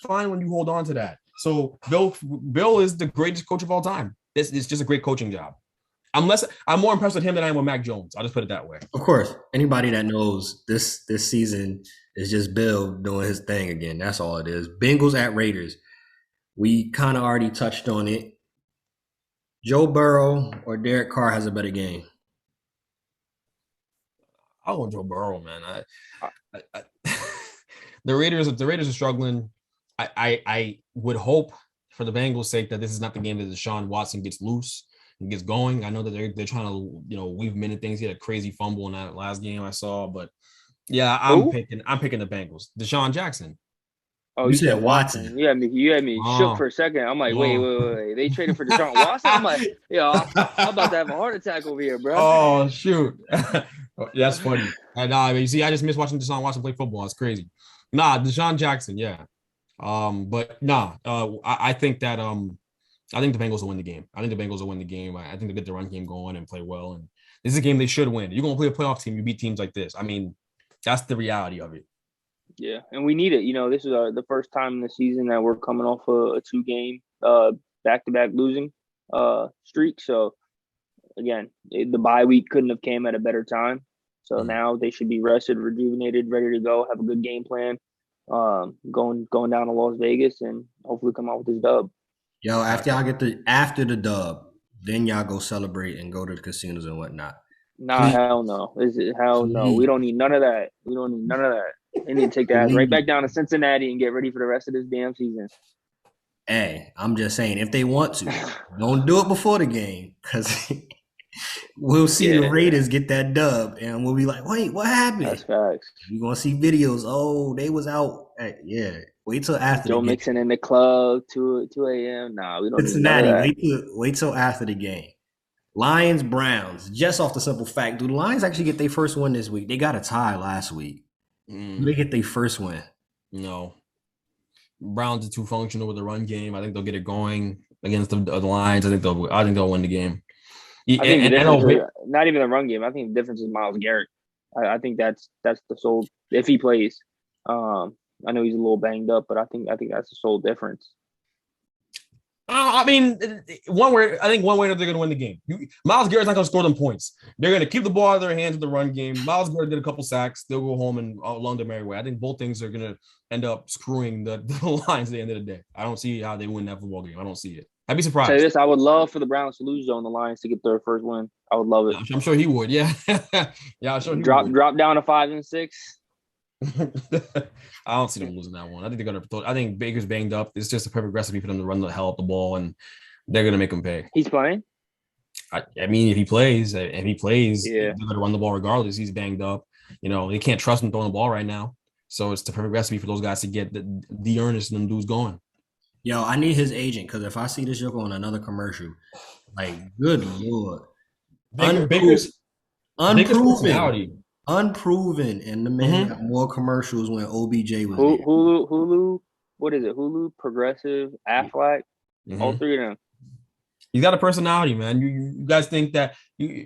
hold on to that. So Bill is the greatest coach of all time. It's just a great coaching job. I'm more impressed with him than I am with Mac Jones. I'll just put it that way. Of course, anybody that knows this season is just Bill doing his thing again. That's all it is. Bengals at Raiders. We kind of already touched on it. Joe Burrow or Derek Carr has a better game? I want Joe Burrow, man. The Raiders are struggling. I would hope for the Bengals' sake that this is not the game that Deshaun Watson gets loose and gets going. I know that they're trying to weave him into things. He had a crazy fumble in that last game I saw, but yeah, I'm picking the Bengals. Deshaun Jackson. Oh, You said Watson. You had me shook for a second. I'm like, wait. They traded for Deshaun Watson? I'm like, I'm about to have a heart attack over here, bro. Oh, shoot. That's funny. And you see, I just miss watching Deshaun Watson play football. It's crazy. Deshaun Jackson, yeah. I think that I think the Bengals will win the game. I think they get the run game going and play well. And this is a game they should win. You're gonna play a playoff team, you beat teams like this. I mean, that's the reality of it. Yeah, and we need it. This is the first time in the season that we're coming off a 2-game back-to-back losing streak. So again, the bye week couldn't have came at a better time. So now they should be rested, rejuvenated, ready to go, have a good game plan, going down to Las Vegas and hopefully come out with this dub. Yo, after y'all get after the dub, then y'all go celebrate and go to the casinos and whatnot. Nah, hell no. Hell no. We don't need none of that. They need to take that right back down to Cincinnati and get ready for the rest of this damn season. Hey, I'm just saying, if they want to, don't do it before the game, because we'll see the Raiders get that dub, and we'll be like, wait, what happened? That's facts. You're going to see videos. Oh, they was out. Hey, yeah. Wait till after Joe the game. Mixon in the club, 2 a.m. Nah, we don't Cincinnati, need none of that. wait till after the game. Lions, Browns, just off the simple fact, do the Lions actually get their first win this week? They got a tie last week. Do they get their first win? No. Browns are too functional with the run game. I think they'll get it going against the Lions. I think they'll win the game. Not even the run game. I think the difference is Myles Garrett. I think that's the sole if he plays. I know he's a little banged up, but I think that's the sole difference. I mean, one way they're going to win the game. Myles Garrett's not going to score them points. They're going to keep the ball out of their hands with the run game. Myles Garrett did a couple sacks. They'll go home and along the merry way. I think both things are going to end up screwing the Lions at the end of the day. I don't see how they win that football game. I don't see it. I'd be surprised. Say this, I would love for the Browns to lose on the Lions to get their first win. I would love it. I'm sure he would. Yeah. Yeah, I'm sure he would. Drop down to 5-6. I don't see them losing that one. I think Baker's banged up. It's just a perfect recipe for them to run the hell up the ball, and they're going to make him pay. He's playing? I mean, if he plays, yeah, they're going to run the ball regardless. He's banged up. They can't trust him throwing the ball right now. So it's the perfect recipe for those guys to get the Ernest and them dudes going. Yo, I need his agent, because if I see this joke on another commercial, like, good Lord. Baker's personality. Unproven, and the man got more commercials when OBJ was there. Hulu, what is it? Hulu, Progressive, Aflac, all three of them. He's got a personality, man. You guys think that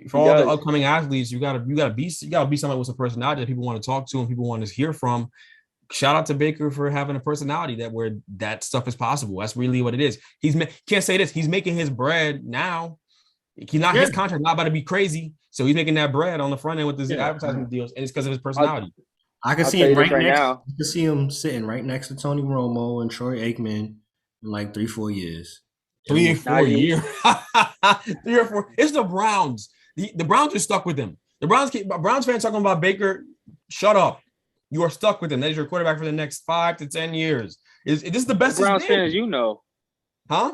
for all the upcoming athletes, you gotta be somebody with some personality that people want to talk to and people want to hear from. Shout out to Baker for having a personality where that stuff is possible. That's really what it is. Can't say this. He's making his bread now. His contract not about to be crazy. So he's making that bread on the front end with his advertisement deals, and it's because of his personality. I can see him right next. I can see him sitting right next to Tony Romo and Troy Aikman in like 3-4 years. 3 or 4 years. 3 or 4. It's the Browns. The Browns are stuck with him. The Browns fans talking about Baker. Shut up. You are stuck with him. That is your quarterback for the next 5 to 10 years. Is this the best? Browns fans, huh?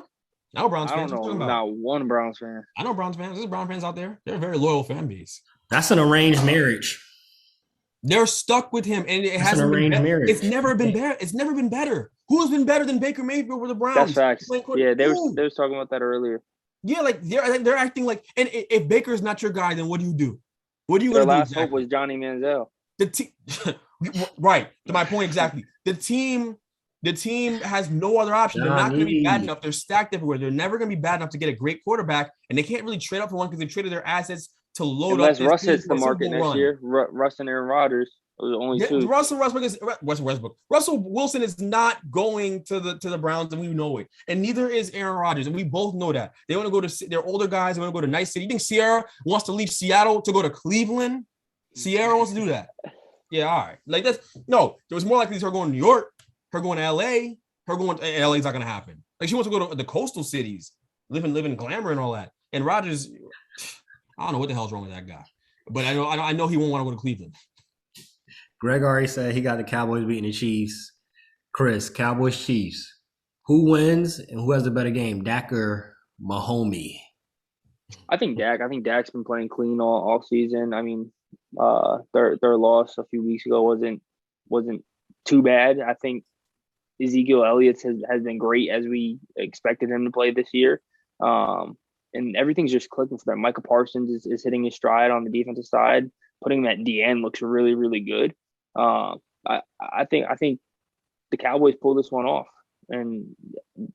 No Browns fans. I don't know not one Browns fan. I know Browns fans. There's Browns fans out there. They're a very loyal fan base. That's an arranged marriage. They're stuck with him, and it hasn't been better. It's never been better. It's never been better. Who's been better than Baker Mayfield for the Browns? That's facts. Yeah, they was talking about that earlier. Yeah, like they're acting like, and if Baker's not your guy, then what do you do? What do you? Their last hope was Johnny Manziel. The team, right? To my point exactly. The team has no other option. They're not going to be bad enough. They're stacked everywhere. They're never going to be bad enough to get a great quarterback, and they can't really trade up for one because they traded their assets to load unless up. Unless Russ hits the market next year. Russ and Aaron Rodgers are the only two. Russell Wilson is not going to the Browns, and we know it. And neither is Aaron Rodgers, and we both know that. They want to go to their older guys. They want to go to nice city. You think Sierra wants to leave Seattle to go to Cleveland? Sierra wants to do that. Yeah, all right. Like that's no. There was more likely her going to New York, her going to LA, her going to LA is not going to happen. Like she wants to go to the coastal cities. living glamour and all that. And Rodgers, I don't know what the hell's wrong with that guy, but I know he won't want to go to Cleveland. Greg already said he got the Cowboys beating the Chiefs. Chris, Cowboys Chiefs. Who wins and who has the better game, Dak or Mahomes? I think Dak. I think Dak's been playing clean all season. I mean, their loss a few weeks ago wasn't too bad. I think Ezekiel Elliott has been great as we expected him to play this year. And everything's just clicking for them. Micah Parsons is hitting his stride on the defensive side. Putting him at DN looks really, really good. I think the Cowboys pull this one off. And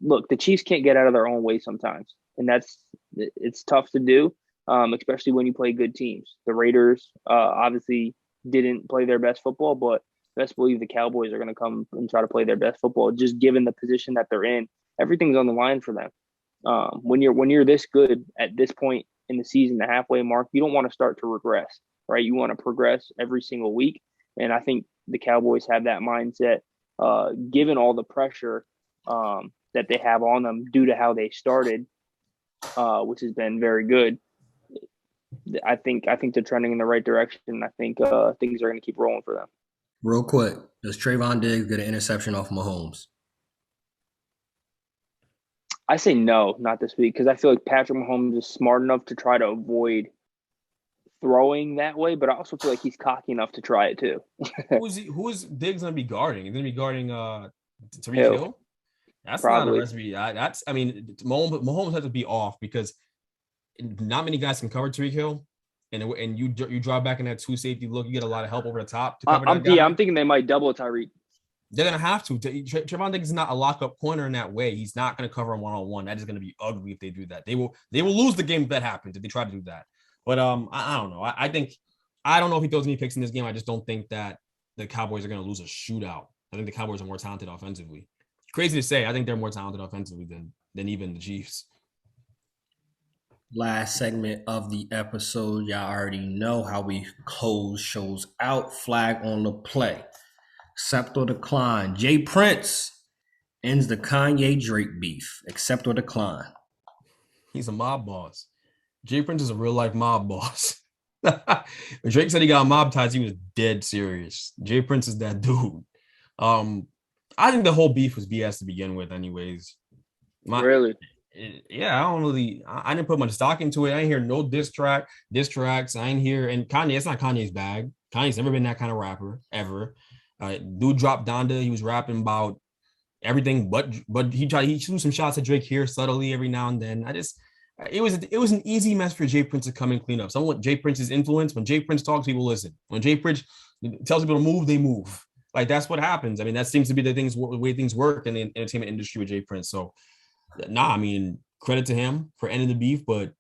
look, the Chiefs can't get out of their own way sometimes, and it's tough to do, especially when you play good teams. The Raiders obviously didn't play their best football, but best believe the Cowboys are going to come and try to play their best football. Just given the position that they're in, everything's on the line for them. When you're this good at this point in the season, the halfway mark, you don't want to start to regress, right? You want to progress every single week, and I think the Cowboys have that mindset, given all the pressure that they have on them due to how they started, which has been very good. I think they're trending in the right direction. I think things are going to keep rolling for them. Real quick, does Trayvon Diggs get an interception off Mahomes? I say no, not this week, because I feel like Patrick Mahomes is smart enough to try to avoid throwing that way, but I also feel like he's cocky enough to try it too. Who is Diggs going to be guarding? He's going to be guarding Tyreek Hill? That's Probably. not a recipe. Mahomes has to be off because not many guys can cover Tyreek Hill, and you draw back in that 2 safety look. You get a lot of help over the top to cover that guy. Yeah, I'm thinking they might double Tyreek. They're gonna have to. Trayvon Diggs is not a lockup corner in that way. He's not gonna cover him 1-on-1. That is gonna be ugly if they do that. They will lose the game if that happens if they try to do that. But I don't know. I don't know if he throws any picks in this game. I just don't think that the Cowboys are gonna lose a shootout. I think the Cowboys are more talented offensively. Crazy to say, I think they're more talented offensively than even the Chiefs. Last segment of the episode. Y'all already know how we close shows out. Flag on the play. Accept or decline. Jay Prince ends the Kanye Drake beef. Accept or decline. He's a mob boss. Jay Prince is a real life mob boss. When Drake said he got mob ties, he was dead serious. Jay Prince is that dude. I think the whole beef was BS to begin with, anyways. Really? Yeah, I didn't put much stock into it. I didn't hear no diss tracks. I didn't hear, and Kanye, it's not Kanye's bag. Kanye's never been that kind of rapper, ever. Dude dropped Donda. He was rapping about everything, but he threw some shots at Drake here subtly every now and then. It was an easy mess for Jay Prince to come and clean up. Someone Jay Prince's influence. When Jay Prince talks, people listen. When Jay Prince tells people to move, they move. Like, that's what happens. I mean, that seems to be the way things work in the entertainment industry with Jay Prince. So, I mean, credit to him for ending the beef, but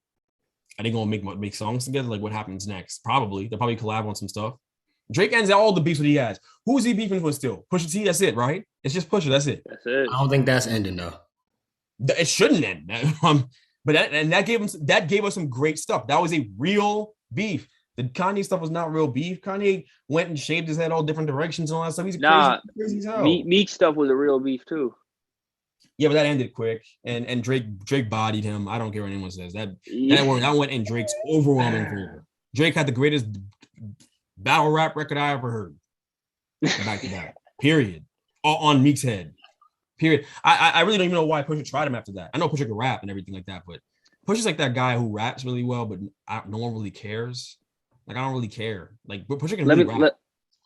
are they gonna make songs together? Like, what happens next? Probably. They'll probably collab on some stuff. Drake ends all the beefs that he has. Who is he beefing with still? Pusha T, that's it, right? It's just Pusha, that's it. That's it. I don't think that's ending though. It shouldn't end. But that gave us some great stuff. That was a real beef. The Kanye stuff was not real beef. Kanye went and shaved his head all different directions and all that stuff. He's crazy as hell. Meek stuff was a real beef too. Yeah, but that ended quick, and Drake bodied him. I don't care what anyone says. That went in Drake's overwhelming favor. Drake had the greatest battle rap record I ever heard. Back to back. Period. On Meek's head. Period. I really don't even know why Pusha tried him after that. I know Pusha could rap and everything like that, but Pusha's like that guy who raps really well, but no one really cares. Like, I don't really care. Like, Pusha can really rap.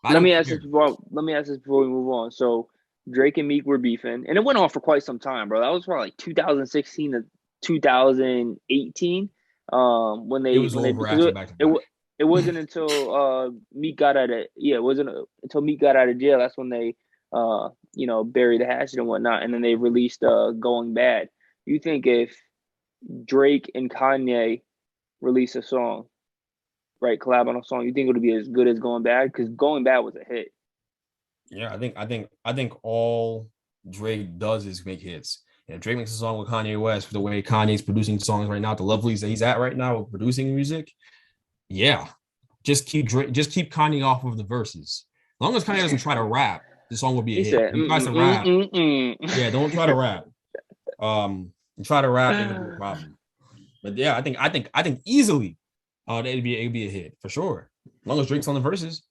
Let me ask this before we move on. So Drake and Meek were beefing, and it went on for quite some time, bro. That was probably like 2016 to 2018. When they it wasn't until Meek got out of it wasn't until Meek got out of jail. That's when they buried the hatchet and whatnot, and then they released Going Bad. You think if Drake and Kanye release a song, right, collab on a song, you think it would be as good as Going Bad? Because Going Bad was a hit. Yeah, I think all Drake does is make hits. If Drake makes a song with Kanye West, the way Kanye's producing songs right now, the lovelies that he's at right now with producing music, yeah, just keep Kanye off of the verses. As long as Kanye doesn't try to rap, the song will be a hit. He tries to rap. Yeah, don't try to rap. And try to rap, it would be a problem. But yeah, I think easily, it'd be a hit for sure. As long as Drake's on the verses.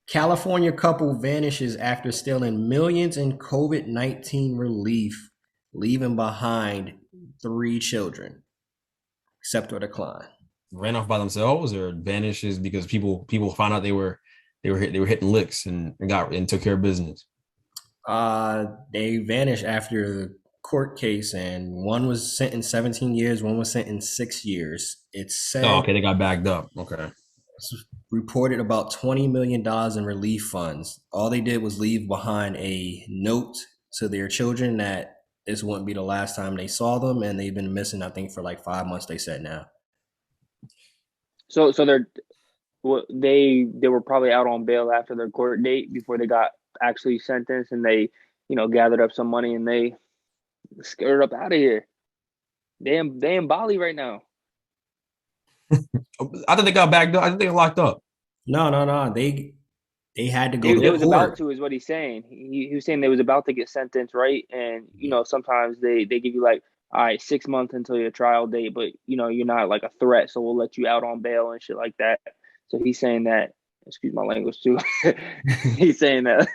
California couple vanishes after stealing millions in COVID-19 relief, leaving behind 3 children. Accept or decline. Ran off by themselves or vanishes because people found out they were hitting licks and took care of business. They vanished after the court case, and one was sentenced 17 years, one was sentenced 6 years. It's said. Oh, okay, they got bagged up. Okay. It's reported about $20 million in relief funds. All they did was leave behind a note to their children that this wouldn't be the last time they saw them, and they've been missing, I think, for like 5 months. They said now. So they were probably out on bail after their court date before they got actually sentenced, and they, gathered up some money and they scurried up out of here. They in Bali right now. I think they got bagged up. I think they got locked up. No. They had to go to They was court. about to, is what he's saying. He was saying they was about to get sentenced, right? And sometimes they give you like, all right, 6 months until your trial date, but you're not like a threat, so we'll let you out on bail and shit like that. So he's saying that, excuse my language too. He's saying that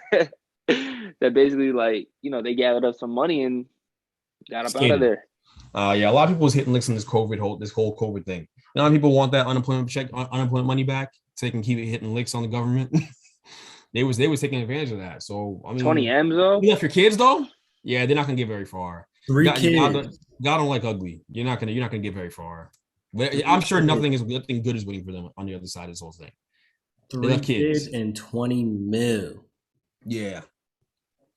that basically like, they gathered up some money and got up out of there. Yeah, a lot of people was hitting licks in this whole COVID thing. A lot of people want that unemployment money back so they can keep it hitting licks on the government. they was taking advantage of that. So I mean, 20 M's though. You left your kids though? Yeah, they're not gonna get very far. 3 kids. God don't like ugly. You're not gonna get very far. But I'm sure nothing good is waiting for them on the other side of this whole thing. 3 kids and 20 mil. Yeah,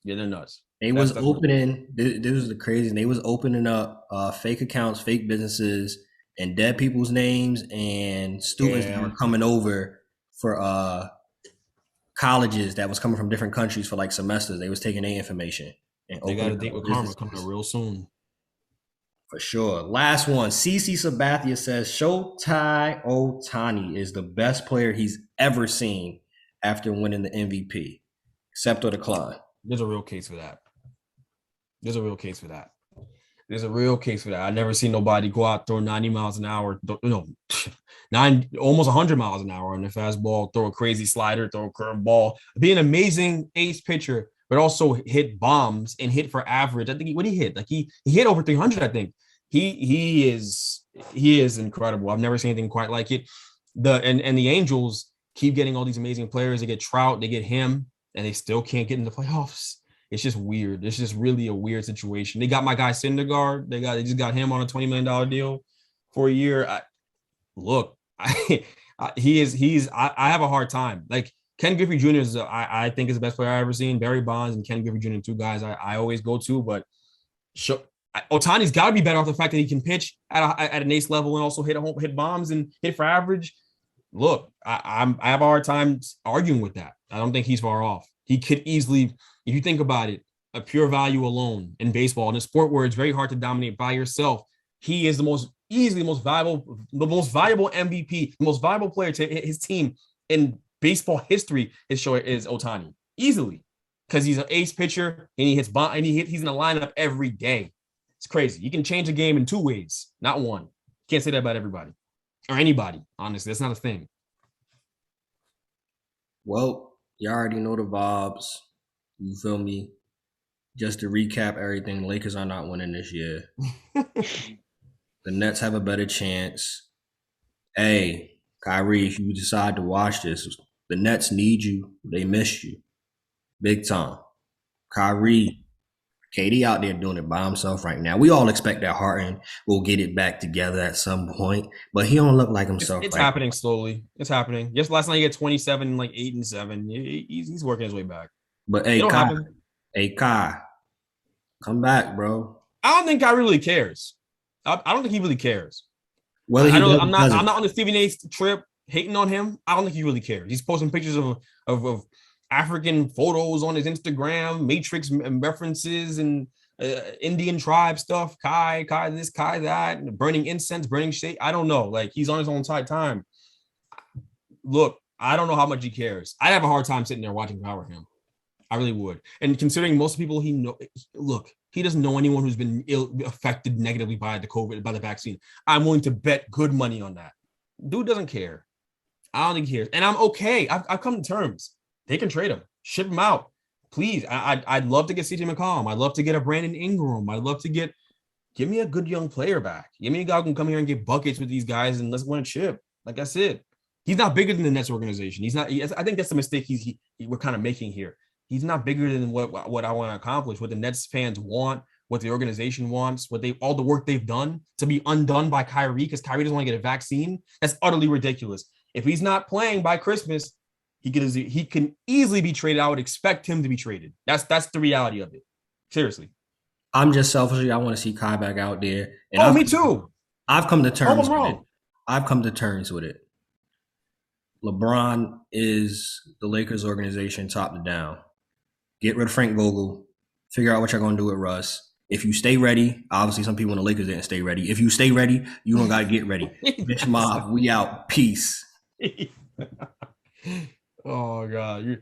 they're nuts. They was opening. This was the crazy. They was opening up fake accounts, fake businesses, and dead people's names and students that were coming over for colleges that was coming from different countries for like semesters. They was taking their information. And they got a date with karma coming up real soon. For sure. Last one. CC Sabathia says Shohei Ohtani is the best player he's ever seen after winning the MVP. Accept or decline? There's a real case for that. I never seen nobody go out throw 90 miles an hour, almost 100 miles an hour on the fastball, throw a crazy slider, throw a curveball, be an amazing ace pitcher, but also hit bombs and hit for average. I think he hit? Like he hit over 300. I think he is incredible. I've never seen anything quite like it. And the Angels keep getting all these amazing players. They get Trout, they get him, and they still can't get in the playoffs. It's just weird. It's just really a weird situation. They got my guy Syndergaard. They just got him on a $20 million deal for a year. I have a hard time. Like Ken Griffey Jr. I think is the best player I've ever seen. Barry Bonds and Ken Griffey Jr. 2 guys I always go to, but Ohtani's got to be better off the fact that he can pitch at an ace level and also hit bombs and hit for average. Look, I have a hard time arguing with that. I don't think he's far off. He could easily, if you think about it, a pure value alone in baseball, in a sport where it's very hard to dominate by yourself, he is the most valuable MVP, the most valuable player to his team in baseball history. Is Ohtani easily, because he's an ace pitcher and he hits bomb and he's in the lineup every day. It's crazy. You can change a game in 2 ways, not one. Can't say that about everybody or anybody. Honestly, that's not a thing. Well, you already know the vibes. You feel me? Just to recap everything, the Lakers are not winning this year. The Nets have a better chance. Hey, Kyrie, if you decide to watch this, the Nets need you. They miss you. Big time. Kyrie, KD out there doing it by himself right now. We all expect that Harden will get it back together at some point, but he don't look like himself. It's happening slowly. It's happening. Just last night he had 27, like 8 and 7. He's working his way back. But hey, Kai, come back, bro. I don't think Kyrie really cares. I don't think he really cares. Well, I'm not on the Stephen A. trip hating on him. I don't think he really cares. He's posting pictures of African photos on his Instagram, Matrix references and Indian tribe stuff. Kai this, Kai that, burning incense, burning shade. I don't know. Like he's on his own tight time. Look, I don't know how much he cares. I'd have a hard time sitting there watching power him. I really would. And considering most people he doesn't know anyone who's been affected negatively by the vaccine. I'm willing to bet good money on that. Dude doesn't care. I don't think he cares. And I'm okay. I've come to terms. They can trade him, ship him out. Please. I'd love to get CJ McCollum. I'd love to get a Brandon Ingram. I'd love to give me a good young player back. Give me a guy who can come here and get buckets with these guys and let's win a chip. Like that's it. He's not bigger than the Nets organization. He's not. I think that's the mistake we're kind of making here. He's not bigger than what I want to accomplish, what the Nets fans want, what the organization wants, all the work they've done to be undone by Kyrie because Kyrie doesn't want to get a vaccine. That's utterly ridiculous. If he's not playing by Christmas, he can easily be traded. I would expect him to be traded. That's the reality of it. Seriously. I'm just selfishly, I want to see Kai back out there. And me too. I've come to terms with it. I've come to terms with it. LeBron is the Lakers organization top to down. Get rid of Frank Vogel. Figure out what you're going to do with Russ. If you stay ready, obviously some people in the Lakers didn't stay ready. If you stay ready, you don't got to get ready. Bitch mob, we out. Peace. Oh, God.